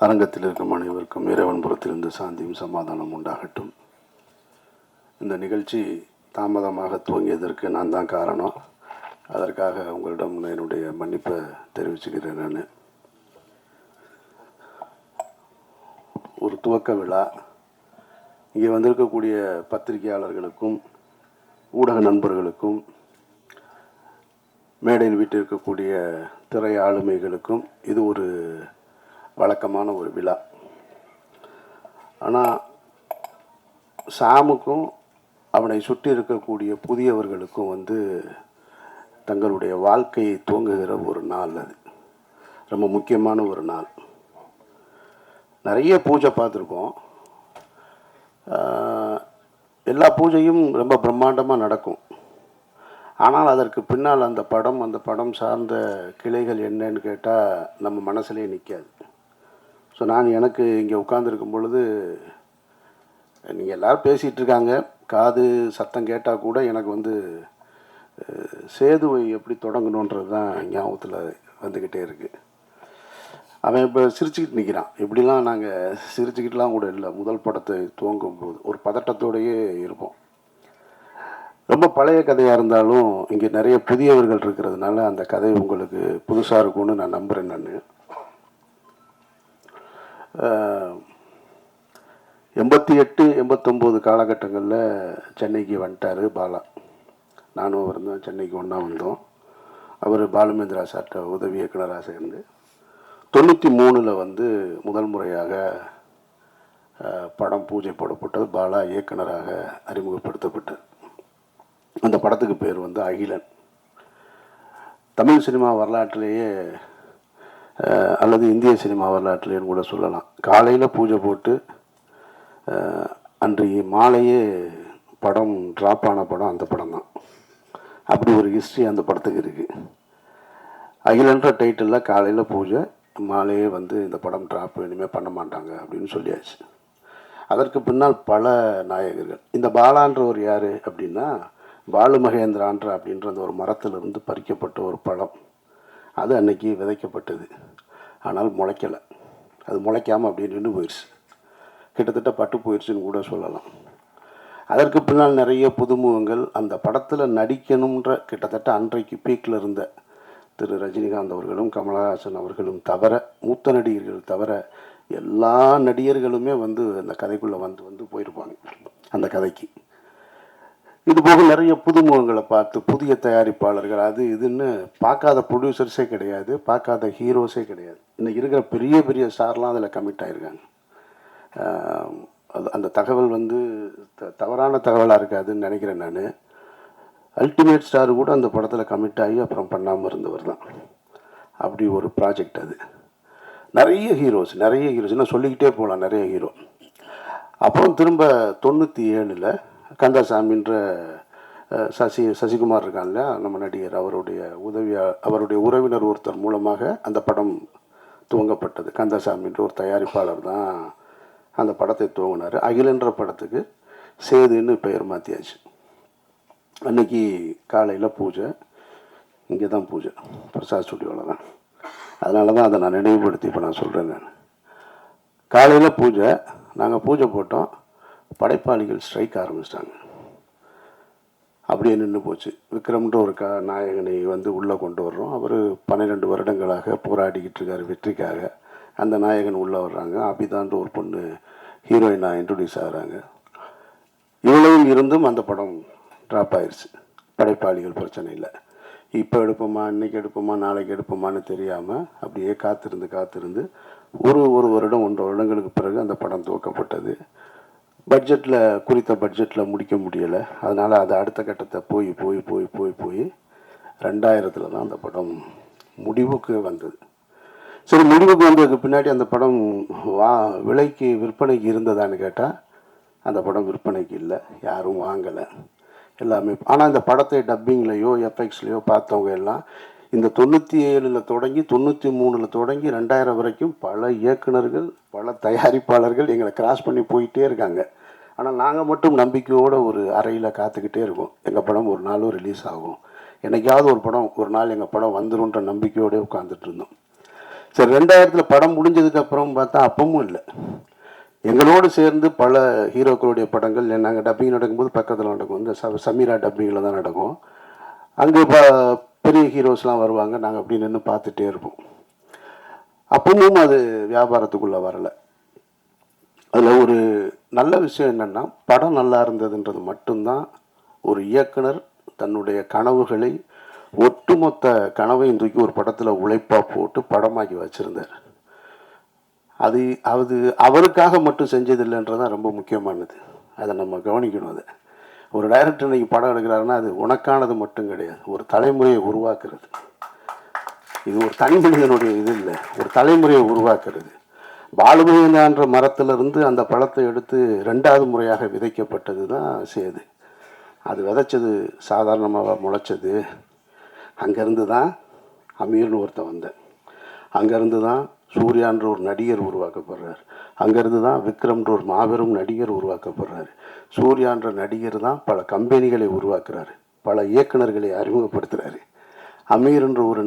அரங்கத்தில் இருக்கும் அனைவருக்கும் இறைவன் புறத்திலிருந்து சாந்தியும் சமாதானம் உண்டாகட்டும். இந்த நிகழ்ச்சி தாமதமாக துவங்கியதற்கு நான் தான் காரணம். அதற்காக உங்களிடம் என்னுடைய மன்னிப்பை தெரிவிச்சுக்கிறேன். நான் ஒரு துவக்க விழா இங்கே வந்திருக்கக்கூடிய பத்திரிகையாளர்களுக்கும் ஊடக நண்பர்களுக்கும் மேடையில் வீட்டிருக்கக்கூடிய திரை ஆளுமைகளுக்கும் இது ஒரு வழக்கமான ஒரு விழா. ஆனால் சாமுக்கும் அவனை சுற்றி இருக்கக்கூடிய புதியவர்களுக்கும் தங்களுடைய வாழ்க்கையை துவங்குகிற ஒரு நாள். அது ரொம்ப முக்கியமான ஒரு நாள். நிறைய பூஜை பார்த்துருக்கோம். எல்லா பூஜையும் ரொம்ப பிரம்மாண்டமாக நடக்கும். ஆனால் அதற்கு பின்னால் அந்த படம் சார்ந்த கிளைகள் என்னன்னு கேட்டால் நம்ம மனசுலேயே நிற்காது. ஸோ நான் எனக்கு இங்கே உட்காந்துருக்கும் பொழுது நீங்கள் எல்லோரும் பேசிகிட்டு இருக்காங்க, காது சத்தம் கேட்டால் கூட எனக்கு சேதுவை எப்படி தொடங்கணுன்றது தான் ஞாபகத்தில் வந்துக்கிட்டே இருக்குது. அவன் இப்போ சிரிச்சுக்கிட்டு நிற்கிறான். எப்படிலாம் நாங்கள் சிரிச்சுக்கிட்டுலாம் கூட இல்லை. முதல் படத்தை துவங்கும் போது ஒரு பதட்டத்தோடையே இருப்போம். ரொம்ப பழைய கதையாக இருந்தாலும் இங்கே நிறைய புதியவர்கள் இருக்கிறதுனால அந்த கதை உங்களுக்கு புதுசாக இருக்கும்னு நான் நம்புகிறேன். நான் 88, 89 காலகட்டங்களில் சென்னைக்கு வந்துட்டார் பாலா. நானும் அவர் தான் சென்னைக்கு ஒன்றா வந்தோம். அவர் பாலுமேந்திரா சார்ட்ட உதவி இயக்குனராக சேர்ந்து 93 முதல் முறையாக படம் பூஜை போடப்பட்டது. பாலா இயக்குனராக அறிமுகப்படுத்தப்பட்டார். அந்த படத்துக்கு பேர் அகிலன். தமிழ் சினிமா வரலாற்றிலேயே அல்லது இந்திய சினிமா வரலாற்றிலேன்னு கூட சொல்லலாம். காலையில் பூஜை போட்டு அன்றைய மாலையே படம் ட்ராப் ஆன படம் அந்த படம் தான். அப்படி ஒரு ஹிஸ்ட்ரி அந்த படத்துக்கு இருக்குது. அகிலன்ற டைட்டிலில் காலையில் பூஜை, மாலையே இந்த படம் ட்ராப் இனிமேல் பண்ண மாட்டாங்க அப்படின்னு சொல்லியாச்சு. அதற்கு பின்னால் பல நாயகர்கள். இந்த பாலான்றவர் யார் அப்படின்னா, பாலு மகேந்திரான்ற அப்படின்ற அந்த ஒரு மரத்திலிருந்து பறிக்கப்பட்ட ஒரு பழம். அது அன்னைக்கு விதைக்கப்பட்டது. ஆனால் முளைக்கலை. அது முளைக்காமல் அப்படியே நின்று போயிடுச்சு. கிட்டத்தட்ட பட்டு போயிடுச்சுன்னு கூட சொல்லலாம். அதற்கு பின்னால் நிறைய புதுமுகங்கள் அந்த படத்தில் நடிக்கணுன்ற கிட்டத்தட்ட அன்றைக்கு பீக்கில் இருந்த திரு ரஜினிகாந்த் அவர்களும் கமலஹாசன் அவர்களும் தவிர, மூத்த நடிகர்கள் தவிர எல்லா நடிகர்களுமே அந்த கதைக்குள்ளே வந்து போயிருப்பாங்க அந்த கதைக்கு. இது போக நிறைய புதுமுகங்களை பார்த்து புதிய தயாரிப்பாளர்கள் அது இதுன்னு பார்க்காத ப்ரொடியூசர்ஸே கிடையாது, பார்க்காத ஹீரோஸே கிடையாது. இன்றைக்கி இருக்கிற பெரிய பெரிய ஸ்டார்லாம் அதில் கமிட் ஆகிருக்காங்க. அந்த தகவல் தவறான தகவலாக இருக்காதுன்னு நினைக்கிறேன். நான் அல்டிமேட் ஸ்டார் கூட அந்த படத்தில் கமிட் ஆகி அப்புறம் பண்ணாமல் இருந்தவர் தான். அப்படி ஒரு ப்ராஜெக்ட் அது. நிறைய ஹீரோஸ் இன்னும் சொல்லிக்கிட்டே போகலாம். நிறைய ஹீரோ. அப்புறம் திரும்ப 97 கந்தசாமின்ற சசிகுமார் இருக்கான் இல்லையா, நம்ம நடிகர், அவருடைய உறவினர் ஒருத்தர் மூலமாக அந்த படம் துவங்கப்பட்டது. கந்தசாமின்ற ஒரு தயாரிப்பாளர் தான் அந்த படத்தை துவங்கினார். அகிலன்ற படத்துக்கு சேதுன்னு பெயர் மாற்றியாச்சு. அன்றைக்கி காலையில் பூஜை, இங்கே தான் பூஜை, பிரசாத் ஸ்டுடியோவில் தான். அதனால தான் அதை நான் நினைவுபடுத்தி இப்போ நான் சொல்கிறேன். நான் காலையில் பூஜை, நாங்கள் பூஜை போட்டோம். படைப்பாளிகள் ஸ்ட்ரைக் ஆரம்பிச்சிட்டாங்க. அப்படியே நின்று போச்சு. விக்ரம்ன்ற ஒரு நாயகனை உள்ளே கொண்டு வர்றோம். அவர் 12 வருடங்களாக போராடிக்கிட்டு இருக்கார் வெற்றிக்காக. அந்த நாயகன் உள்ளே வர்றாங்க. அபிதான்ற ஒரு பொண்ணு ஹீரோயினாக இன்ட்ரடியூஸ் ஆகிறாங்க. இவ்வளவும் இருந்தும் அந்த படம் ட்ராப் ஆயிடுச்சு. படைப்பாளிகள் பிரச்சனை இல்லை. இப்போ எடுப்போமா, இன்றைக்கி எடுப்போமா, நாளைக்கு எடுப்போமான்னு தெரியாமல் அப்படியே காத்திருந்து ஒரு வருடம் 1.5 வருடங்களுக்கு பிறகு அந்த படம் துவக்கப்பட்டது. குறித்த பட்ஜெட்டில் முடிக்க முடியலை. அதனால் அது அடுத்த கட்டத்தை போய் 2000 தான் அந்த படம் முடிவுக்கு வந்தது. சரி, முடிவுக்கு வந்ததுக்கு பின்னாடி அந்த படம் விலைக்கு விற்பனைக்கு இருந்ததான்னு கேட்டால் அந்த படம் விற்பனைக்கு இல்லை, யாரும் வாங்கலை எல்லாமே. ஆனால் இந்த படத்தை டப்பிங்லேயோ எஃப்எக்ஸ்லேயோ பார்த்தவங்க எல்லாம் இந்த 97 தொடங்கி 93 தொடங்கி 2000 வரைக்கும் பல இயக்குனர்கள், பல தயாரிப்பாளர்கள் எங்களை கிராஸ் பண்ணி போயிட்டே இருக்காங்க. ஆனால் நாங்கள் மட்டும் நம்பிக்கையோடு ஒரு அறையில் காத்துக்கிட்டே இருக்கோம். எங்கள் படம் ஒரு நாளும் ரிலீஸ் ஆகும், என்னைக்காவது ஒரு நாள் எங்கள் படம் வந்துருன்ற நம்பிக்கையோடு உட்காந்துட்டு இருந்தோம். சரி, 2000 படம் முடிஞ்சதுக்கப்புறம் பார்த்தா அப்பவும் இல்லை. எங்களோடு சேர்ந்து பல ஹீரோக்களுடைய படங்கள் நாங்கள் டப்பிங் நடக்கும்போது பக்கத்தில் நடக்கும். இந்த சமீரா டப்பிங்கில் தான் நடக்கும். அங்கே பெரிய ஹீரோஸ்லாம் வருவாங்க. நாங்கள் அப்படி நின்று பார்த்துட்டே இருப்போம். அப்பவும் அது வியாபாரத்துக்குள்ளே வரலை. அதில் ஒரு நல்ல விஷயம் என்னென்னா, படம் நல்லா இருந்ததுன்றது மட்டும்தான் ஒரு இயக்குனர் தன்னுடைய கனவுகளை, ஒட்டுமொத்த கனவையும் தூக்கி ஒரு படத்தில் உழைப்பாக போட்டு படமாக்கி வச்சுருந்தார். அது அவருக்காக மட்டும் செஞ்சதில்லைன்றதான் ரொம்ப முக்கியமானது. அதை நம்ம கவனிக்கணும். அதை ஒரு டைரக்டர் இன்னைக்கு படம் எடுக்கிறாருன்னா அது உனக்கானது மட்டும் கிடையாது, ஒரு தலைமுறையை உருவாக்குறது. இது ஒரு தனி மனிதனுடைய இது இல்லை, ஒரு தலைமுறையை உருவாக்குறது. பாலுமகேந்திரான்ற மரத்திலிருந்து அந்த பழத்தை எடுத்து 2வது முறையாக விதைக்கப்பட்டது தான் சேது. அது விதைச்சது சாதாரணமாக முளைச்சது. அங்கேருந்து தான் அமீர்னு ஒருத்தன் வந்தேன். அங்கேருந்து தான் சூர்யான்ற ஒரு நடிகர் உருவாக்கப்படுறார். அங்கேருந்து தான் விக்ரம்ன்ற ஒரு மாபெரும் நடிகர் உருவாக்கப்படுறார். சூர்யான்ற நடிகர் தான் பல கம்பெனிகளை உருவாக்குறாரு, பல இயக்குநர்களை அறிமுகப்படுத்துகிறாரு. அமீர்ன்ற ஒரு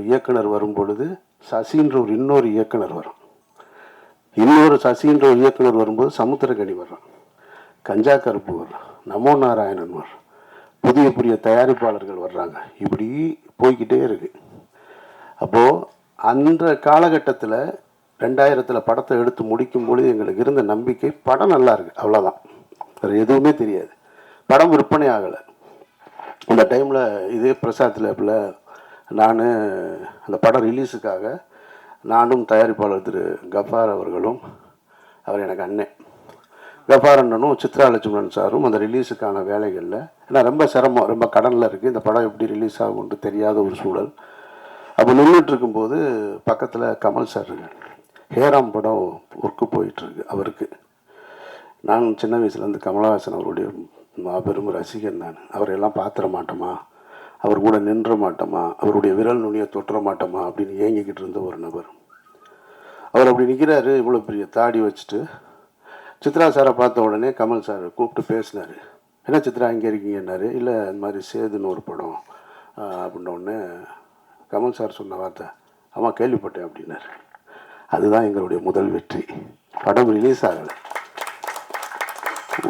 இயக்குனர் வரும் பொழுது சசின்ற ஒரு இன்னொரு இயக்குனர் வரும். இன்னொரு சசின்ற ஒரு இயக்குனர் வரும்போது சமுத்திரக்கனி வர்றான், கஞ்சா கருப்பு வர்றான், நமோ நாராயணன் வர்றான், புதிய புதிய தயாரிப்பாளர்கள் வர்றாங்க. இப்படி போய்கிட்டே இருக்கு. அப்போது அந்த காலகட்டத்தில் 2000 படத்தை எடுத்து முடிக்கும்பொழுது எங்களுக்கு இருந்த நம்பிக்கை படம் நல்லா இருக்குது, அவ்வளோதான். வேறு எதுவுமே தெரியாது. படம் விற்பனை ஆகலை. அந்த டைமில் இதே பிரசாத் லேபில் நான் அந்த படம் ரிலீஸுக்காக நானும் தயாரிப்பாளர் திரு கஃபார் அவர்களும், அவர் எனக்கு அண்ணன் கஃபார் அண்ணனும் சித்ரா லட்சுமணன் சாரும் அந்த ரிலீஸுக்கான வேலைகளில், ஏன்னா ரொம்ப சிரமம், ரொம்ப கடனில் இருக்குது, இந்த படம் எப்படி ரிலீஸ் ஆகும்னு தெரியாத ஒரு சூழல். அப்போ நின்றுட்டு இருக்கும்போது பக்கத்தில் கமல் சார் இருக்கு. ஹேராம் படம் ஒர்க்கு போயிட்டுருக்கு அவருக்கு. நான் சின்ன வயசுலேருந்து கமலஹாசன் அவருடைய மாபெரும் ரசிகன். நான் அவரையெல்லாம் பார்த்துட மாட்டோமா, அவர் கூட நின்ற மாட்டோமா, அவருடைய விரல் நுனியை தொட்டுற மாட்டோமா அப்படின்னு ஏங்கிக்கிட்டு இருந்த ஒரு நபர். அவர் அப்படி நிற்கிறாரு, இவ்வளோ பெரிய தாடி வச்சுட்டு. சித்ரா சாரை பார்த்த உடனே கமல் சார் கூப்பிட்டு பேசினார். என்ன சித்ரா இங்கே இருக்கீங்கன்னாரு. இல்லை, இந்த மாதிரி சேதுன்னு ஒரு படம் அப்படின்னோடனே கமல் சார் சொன்ன வார்த்தை, ஆமாம் கேள்விப்பட்டேன் அப்படின்னாரு. அதுதான் எங்களுடைய முதல் வெற்றி. படம் ரிலீஸ் ஆகலை.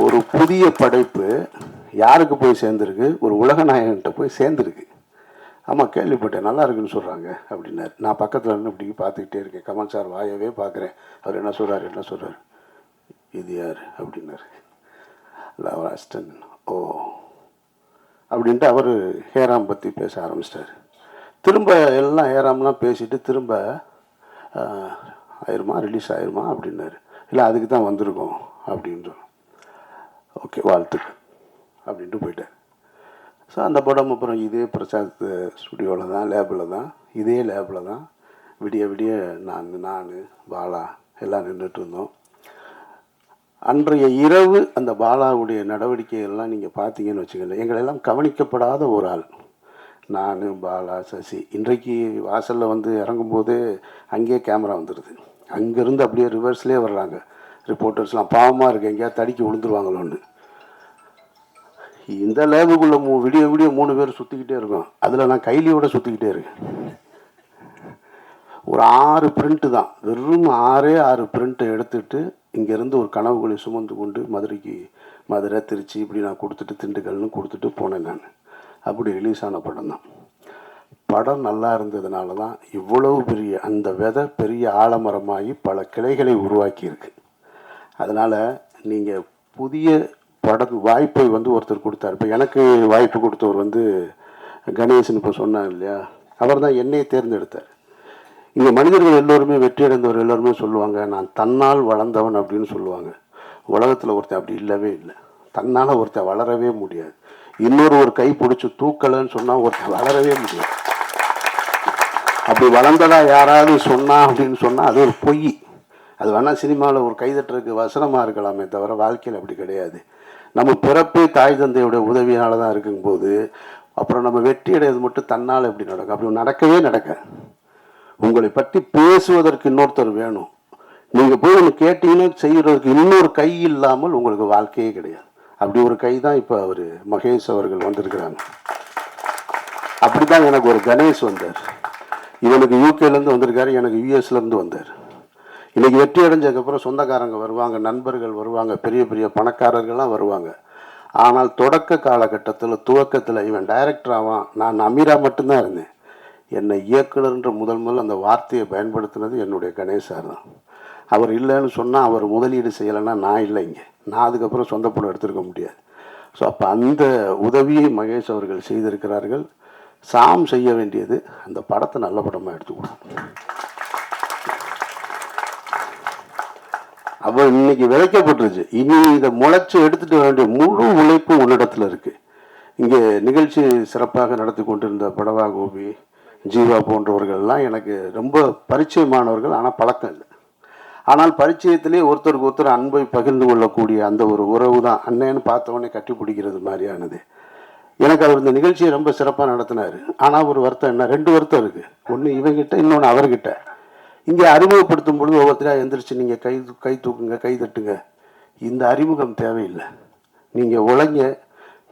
ஒரு புதிய படைப்பு யாருக்கு போய் சேர்ந்துருக்கு, ஒரு உலகநாயகன்கிட்ட போய் சேர்ந்துருக்கு. ஆமாம் கேள்விப்பட்டேன், நல்லா இருக்குன்னு சொல்கிறாங்க அப்படின்னாரு. நான் பக்கத்தில் இருந்து இப்படி பார்த்துக்கிட்டே இருக்கேன். கமல் சார் வாயவே பார்க்குறேன். அவர் என்ன சொல்கிறார், இது யார் அப்படின்னாரு. இல்லை, அவர் அசிஸ்டன்ட். ஓ அப்படின்ட்டு அவர் ஹேராம் பற்றி பேச ஆரம்பிச்சிட்டார். திரும்ப எல்லாம் ஹேராம்லாம் பேசிட்டு திரும்ப ஆயிருமா, ரிலீஸ் ஆயிருமா அப்படின்னாரு. இல்லை, அதுக்கு தான் வந்திருக்கோம் அப்படின்றோம். ஓகே, வாழ்த்துக்கள் அப்படின்ட்டு போயிட்டார். ஸோ அந்த படம் அப்புறம் இதே பிரசாத் ஸ்டுடியோவில் தான், லேபில் தான், இதே லேபில் தான் விடிய விடிய நான் பாலா எல்லாம் நின்றுட்டு இருந்தோம். அன்றைய இரவு அந்த பாலாவுடைய நடவடிக்கைகள்லாம் நீங்கள் பார்த்தீங்கன்னு வச்சுக்கல, எங்களெல்லாம் கவனிக்கப்படாத ஒரு ஆள். நான், பாலா, சசி. இன்றைக்கு வாசலில் வந்து இறங்கும்போது அங்கேயே கேமரா வந்துடுது. அங்கேருந்து அப்படியே ரிவர்ஸ்லேயே வர்றாங்க ரிப்போர்ட்டர்ஸ்லாம். பாவமாக இருக்குது, எங்கேயாவது தடிக்கி விழுந்துருவாங்களோன்னு. இந்த லேபுக்குள்ளே விடிய விடிய 3 பேர் சுற்றிக்கிட்டே இருக்கோம். அதில் நான் கைலியோட சுற்றிக்கிட்டே இருக்கேன். ஒரு 6 பிரிண்ட்டு தான், வெறும் 6 பிரிண்ட்டை எடுத்துகிட்டு இங்கேருந்து ஒரு கனவுகளை சுமந்து கொண்டு மதுரை, திருச்சி இப்படி நான் கொடுத்துட்டு, திண்டுக்கல்னு கொடுத்துட்டு போனேன் நான். அப்படி ரிலீஸ் ஆன படம் தான். படம் நல்லா இருந்ததுனால தான் இவ்வளவு பெரிய அந்த விதை பெரிய ஆலமரமாகி பல கிளைகளை உருவாக்கியிருக்கு. அதனால் நீங்கள் புதிய வாய்ப்பை வந்து ஒருத்தர் கொடுத்தார். இப்போ எனக்கு வாய்ப்பு கொடுத்தவர் வந்து கணேசன் இப்போ சொன்னாங்க இல்லையா, அவர் தான் என்னையை தேர்ந்தெடுத்தார். இங்கே மனிதர்கள் எல்லோருமே, வெற்றி அடைந்தவர் எல்லோருமே சொல்லுவாங்க, நான் தன்னால் வளர்ந்தவன் அப்படின்னு சொல்லுவாங்க. உலகத்தில் ஒருத்தன் அப்படி இல்லவே இல்லை. தன்னால் ஒருத்தன் வளரவே முடியாது. இன்னொரு ஒரு கை பிடிச்சி தூக்கலைன்னு சொன்னால் ஒருத்தன் வளரவே முடியாது. அப்படி வளர்ந்ததா யாராவது சொன்னா அப்படின்னு சொன்னால் அது ஒரு பொய். அது வேணால் சினிமாவில் ஒரு கைதட்டுறதுக்கு வசனமாக இருக்கலாமே தவிர வாழ்க்கையில் அப்படி கிடையாது. நம்ம பிறப்பே தாய் தந்தையோட உதவியால் தான் இருக்கும்போது அப்புறம் நம்ம வெற்றி அடைவது மட்டும் தன்னால் எப்படி நடக்கும்? அப்படி நடக்கவே நடக்க. உங்களை பற்றி பேசுவதற்கு இன்னொருத்தர் வேணும். நீங்கள் போய் ஒன்று கேட்டீங்கன்னு செய்கிறதுக்கு இன்னொரு கை இல்லாமல் உங்களுக்கு வாழ்க்கையே கிடையாது. அப்படி ஒரு கை தான் இப்போ அவர் மகேஷ் அவர்கள் வந்திருக்கிறாங்க. அப்படி தான் எனக்கு ஒரு கணேஷ் வந்தார். இவனுக்கு யூகேலேருந்து வந்திருக்காரு, எனக்கு யூஎஸ்லேருந்து வந்தார். இன்றைக்கி வெற்றி அடைஞ்சதுக்கப்புறம் சொந்தக்காரங்க வருவாங்க, நண்பர்கள் வருவாங்க, பெரிய பெரிய பணக்காரர்கள்லாம் வருவாங்க. ஆனால் தொடக்க காலகட்டத்தில் துவக்கத்தில் இவன் டைரக்டர் ஆவான், நான் அமீரா மட்டும்தான் இருந்தேன். என்னை இயக்குனர்ன்ற முதல் அந்த வார்த்தையை பயன்படுத்தினது என்னுடைய கணேசார் தான். அவர் இல்லைன்னு சொன்னால், அவர் முதலீடு செய்யலைன்னா நான் இல்லை இங்கே, நான் அதுக்கப்புறம் சொந்த படம் எடுத்திருக்க முடியாது. ஸோ அப்போ அந்த உதவியை மகேஷ் அவர்கள் செய்திருக்கிறார்கள். சாம் செய்ய வேண்டியது அந்த படத்தை நல்ல படமாக எடுத்துக்கூடாது. அப்போ இன்னைக்கு விதைக்கப்பட்டுருச்சு, இனி இதை முளைச்சி எடுத்துகிட்டு வர வேண்டிய முழு உழைப்பும் உன்னிடத்தில் இருக்குது. இங்கே நிகழ்ச்சி சிறப்பாக நடத்தி கொண்டிருந்த படவா கோபி, ஜீவா போன்றவர்கள்லாம் எனக்கு ரொம்ப பரிச்சயமானவர்கள், ஆனால் பழக்கம் இல்லை. ஆனால் பரிச்சயத்திலே ஒருத்தருக்கு ஒருத்தர் அன்பை பகிர்ந்து கொள்ளக்கூடிய அந்த ஒரு உறவு தான் அண்ணன்னு பார்த்தவொடனே கட்டி பிடிக்கிறது மாதிரியானது. எனக்கு அவர் இந்த நிகழ்ச்சியை ரொம்ப சிறப்பாக நடத்தினார். ஆனால் ஒரு வருத்தம் என்ன, 2 வருத்தம் இருக்குது. ஒன்று இவங்கிட்ட, இன்னொன்று அவர்கிட்ட. இங்கே அறிமுகப்படுத்தும் பொழுது ஒவ்வொருத்தராக எந்திரிச்சு நீங்கள் கை தூக்குங்க, கை தட்டுங்க. இந்த அறிமுகம் தேவையில்லை. நீங்கள் உழைங்க,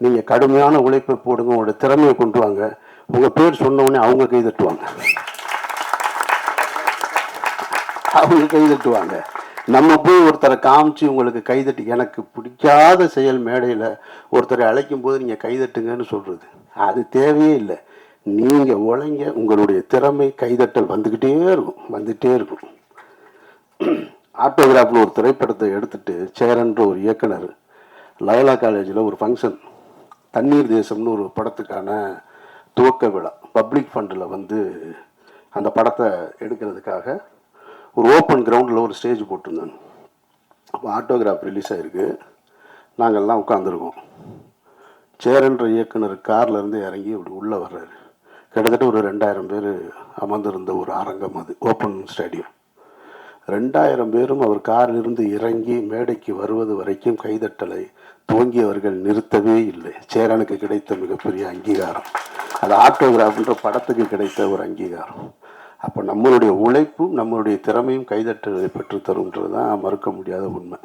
நீங்கள் கடுமையான உழைப்பை போடுங்க, உங்களோட திறமையை கொண்டு வாங்க. உங்கள் பேர் சொன்ன உடனே அவங்க கை தட்டுவாங்க, அவங்க கை தட்டுவாங்க. நம்ம போய் ஒருத்தரை காமிச்சு உங்களுக்கு கைதட்டு, எனக்கு பிடிக்காத செயல் மேடையில் ஒருத்தரை அழைக்கும் போது நீங்கள் கைதட்டுங்கன்னு சொல்கிறது அது தேவையே இல்லை. நீங்கள் உழைங்க, உங்களுடைய திறமை கைதட்டல் வந்துக்கிட்டே இருக்கும், வந்துகிட்டே இருக்கும். ஆட்டோகிராஃபில் ஒரு திரைப்படத்தை எடுத்துட்டு சேரன்ற ஒரு இயக்குனர் லயோலா காலேஜில் ஒரு ஃபங்க்ஷன், தண்ணீர் தேசம்னு ஒரு படத்துக்கான துவக்க விழா, பப்ளிக் ஃபண்டில் வந்து அந்த படத்தை எடுக்கிறதுக்காக ஒரு ஓப்பன் கிரவுண்டில் ஒரு ஸ்டேஜ் போட்டிருந்தாங்க. அப்போ ஆட்டோகிராஃப் ரிலீஸ் ஆகிருக்கு, நாங்கள்லாம் உட்காந்துருக்கோம். சேரன்ற இயக்குனர் கார்லேருந்து இறங்கி அப்படி உள்ளே வர்றாரு. கிட்டத்தட்ட ஒரு 2000 பேர் அமர்ந்திருந்த ஒரு அரங்கம், அது ஓப்பன் ஸ்டேடியம். 2000 பேரும் அவர் காரிலிருந்து இறங்கி மேடைக்கு வருவது வரைக்கும் கைதட்டலை துவங்கியவர்கள் நிறுத்தவே இல்லை. சேரனுக்கு கிடைத்த மிகப்பெரிய அங்கீகாரம் அது, ஆட்டோகிராஃப்ன்ற படத்துக்கு கிடைத்த ஒரு அங்கீகாரம். அப்போ நம்மளுடைய உழைப்பும் நம்மளுடைய திறமையும் கைதட்டலை பெற்றுத்தரும்ன்றது தான் மறுக்க முடியாத உண்மை.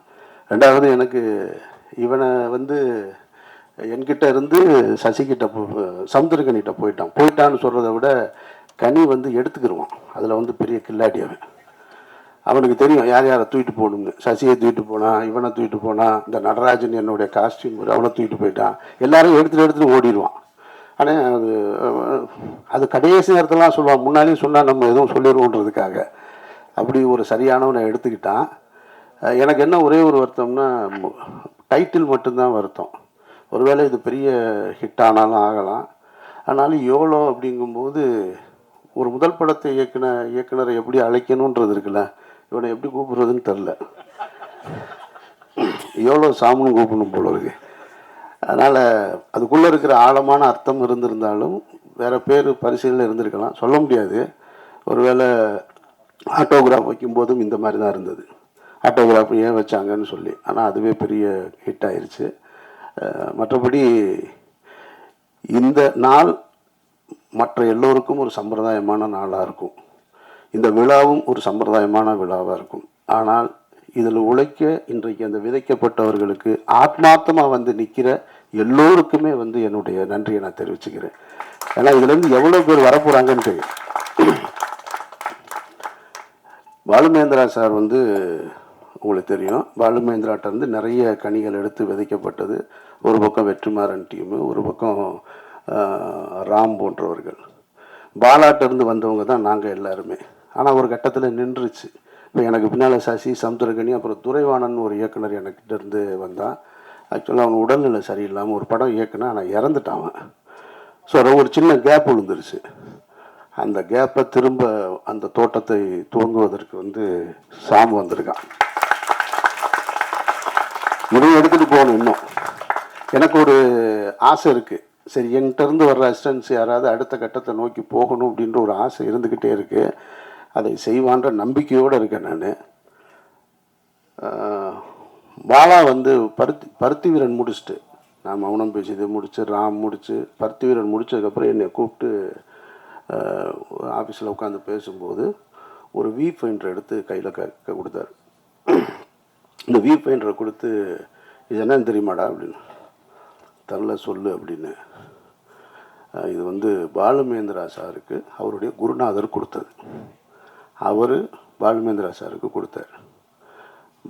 2வது, எனக்கு இவனை வந்து என்கிட்ட இருந்து சசிகிட்ட சமுத்திரக்கனிகிட்ட போயிட்டான்னு சொல்கிறத விட கனி வந்து எடுத்துக்கிடுவான். அதில் வந்து பெரிய கில்லாடி அவனுக்கு தெரியும் யார் யாரை தூக்கிட்டு போகணும்னு. சசியை தூக்கிட்டு போனான், இவனை தூக்கிட்டு போனான், இந்த நடராஜன் என்னுடைய காஸ்டியூம் அவனை தூக்கிட்டு போயிட்டான், எல்லாரும் எடுத்துகிட்டு ஓடிடுவான். ஆனால் அது கடைசி நேரத்திலாம் சொல்லுவான், முன்னாடியும் சொன்னால் நம்ம எதுவும் சொல்லிடுவோன்றதுக்காக. அப்படி ஒரு சரியானவனை எடுத்துக்கிட்டான். எனக்கு என்ன ஒரே ஒரு வருத்தம்னா, டைட்டில் மட்டும்தான் வருத்தம். ஒருவேளை இது பெரிய ஹிட் ஆனாலும் ஆகலாம். ஆனாலும் யோலோ அப்படிங்கும்போது ஒரு முதல் படத்தை இயக்குனரை எப்படி அழைக்கணுன்றது இருக்குல்ல, இவனை எப்படி கூப்பிடுறதுன்னு தெரில. யோலோ சாமுன்னு கூப்பிடணும் போல இருக்கு. அதனால் அதுக்குள்ளே இருக்கிற ஆழமான அர்த்தம் இருந்திருந்தாலும் வேறு பேர் பரிசீலனை இருந்திருக்கலாம், சொல்ல முடியாது. ஒருவேளை ஆட்டோகிராஃப் வைக்கும்போதும் இந்த மாதிரி தான் இருந்தது, ஆட்டோகிராஃப் ஏன் வச்சாங்கன்னு சொல்லி. ஆனால் அதுவே பெரிய ஹிட் ஆயிடுச்சு. மற்றபடி இந்த நாள் மற்ற எல்லோருக்கும் ஒரு சம்பிரதாயமான நாளாக இருக்கும், இந்த விழாவும் ஒரு சம்பிரதாயமான விழாவாக இருக்கும். ஆனால் இதில் உழைக்க இன்றைக்கு அந்த விதைக்கப்பட்டவர்களுக்கு ஆத்மார்த்தமாக வந்து நிற்கிற எல்லோருக்குமே வந்து என்னுடைய நன்றியை நான் தெரிவிச்சுக்கிறேன். ஏன்னா இதுலேருந்து எவ்வளோ பேர் வரப்போகிறாங்கன்னு தெரியும். பாலுமகேந்திரா சார் வந்து உங்களுக்கு தெரியும், பாலுமகேந்திராட்டிருந்து நிறைய கனிகள் எடுத்து விதைக்கப்பட்டது. ஒரு பக்கம் வெற்றிமாறன் டீமு, ஒரு பக்கம் ராம் போன்றவர்கள். பாலாட்டிருந்து வந்தவங்க தான் நாங்கள் எல்லாருமே. ஆனால் ஒரு கட்டத்தில் நின்றுச்சு. இப்போ எனக்கு பின்னால் சசி, சமுத்திரகனி, அப்புறம் துரைவாணன் ஒரு இயக்குனர் எனக்கிட்ட இருந்து வந்தான். ஆக்சுவலாக அவன் உடல்நிலை சரியில்லாமல் ஒரு படம் இயக்குனா, ஆனால் இறந்துட்டான். ஸோ ஒரு சின்ன கேப் விழுந்துருச்சு. அந்த கேப்பை திரும்ப அந்த தோட்டத்தை துவங்குவதற்கு வந்து சாம் வந்திருக்கான். இவன் எடுத்துகிட்டு போகணும். இன்னும் எனக்கு ஒரு ஆசை இருக்குது, சரி என்கிட்ட இருந்து வர்ற அசிஸ்டன்ஸ் யாராவது அடுத்த கட்டத்தை நோக்கி போகணும் அப்படின்ற ஒரு ஆசை இருந்துக்கிட்டே இருக்குது. அதை செய்வான்ற நம்பிக்கையோடு இருக்கேன் நான். பாலா வந்து பருத்தி வீரன் முடிச்சுட்டு, நான் மௌனம் பேசியது முடிச்சு, ராம் முடிச்சு, பருத்தி வீரன் முடிச்சதுக்கப்புறம் என்னை கூப்பிட்டு ஆஃபீஸில் உட்காந்து பேசும்போது ஒரு வி ஃபைண்டர் எடுத்து கையில் கொடுத்தாரு. இந்த வி ஃபைண்டரை கொடுத்து, இது என்னன்னு தெரியுமாடா அப்படின்னு. தரல சொல்லு அப்படின்னு. இது வந்து பாலுமேந்திரா சாருக்கு அவருடைய குருநாதர் கொடுத்தது. அவர் பாலுமேந்திரா சாருக்கு கொடுத்தார்.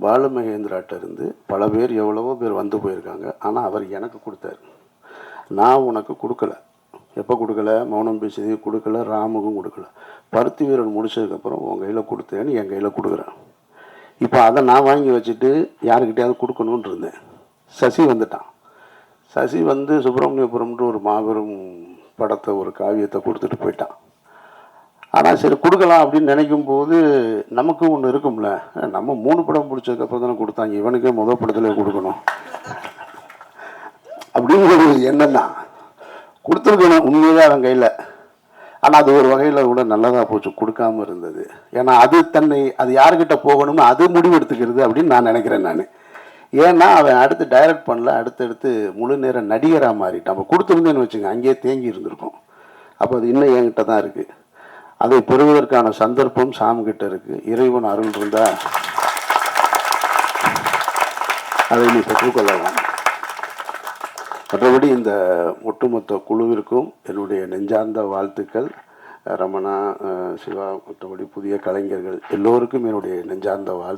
பாலுமகேந்திராட்ட இருந்து பல பேர் எவ்வளவோ பேர் வந்து போயிருக்காங்க. ஆனால் அவர் எனக்கு கொடுத்தார். நான் உனக்கு கொடுக்கல. எப்போ கொடுக்கல? மௌனம் பேசியது கொடுக்கல, ராமுக்கும் கொடுக்கல. பருத்தி வீரன் முடிச்சதுக்கப்புறம் உன் கையில் கொடுத்தேன்னு என் கையில் கொடுக்குறேன். இப்போ அதை நான் வாங்கி வச்சுட்டு யாருக்கிட்டையாவது கொடுக்கணுன்னு இருந்தேன். சசி வந்துட்டான். சசி வந்து சுப்பிரமணியபுரம்ன்ற ஒரு மாபெரும் படத்தை, ஒரு காவியத்தை கொடுத்துட்டு போயிட்டான். ஆனால் சரி கொடுக்கலாம் அப்படின்னு நினைக்கும் போது நமக்கு ஒன்று இருக்கும்ல, நம்ம 3 படம் பிடிச்சதுக்கப்புறம் தானே கொடுத்தாங்க, இவனுக்கே முதல் படத்தில் கொடுக்கணும் அப்படின்னு ஒரு எண்ணம் தான். கொடுத்துருக்கணும் உண்மையாக அவன் கையில். ஆனால் அது ஒரு வகையில் கூட நல்லதாக போச்சு கொடுக்காமல் இருந்தது. ஏன்னா அது அது யாருக்கிட்ட போகணுமோ அது முடிவெடுத்துக்கிறது அப்படின்னு நான் நினைக்கிறேன். நான் ஏன்னா அவன் அடுத்து டைரக்ட் பண்ணல, அடுத்தடுத்து முழு நேர நடிகராக மாறிட்டான். நம்ம கொடுத்துருந்தேன்னு வச்சுங்க, அங்கேயே தேங்கி இருந்திருக்கும். அப்போ அது இன்னும் என்கிட்ட தான் இருக்குது. அதை பெறுவதற்கான சந்தர்ப்பம் சாமிகிட்ட இருக்குது. இறைவன் அருள் இருந்தால் அதை நீ பெற்றுக்கொள்ளலாம். மற்றபடி இந்த ஒட்டுமொத்த குழுவிற்கும் என்னுடைய நெஞ்சார்ந்த வாழ்த்துக்கள். ரமணா, சிவா, மற்றபடி புதிய கலைஞர்கள் எல்லோருக்கும் என்னுடைய நெஞ்சார்ந்த வாழ்த்து.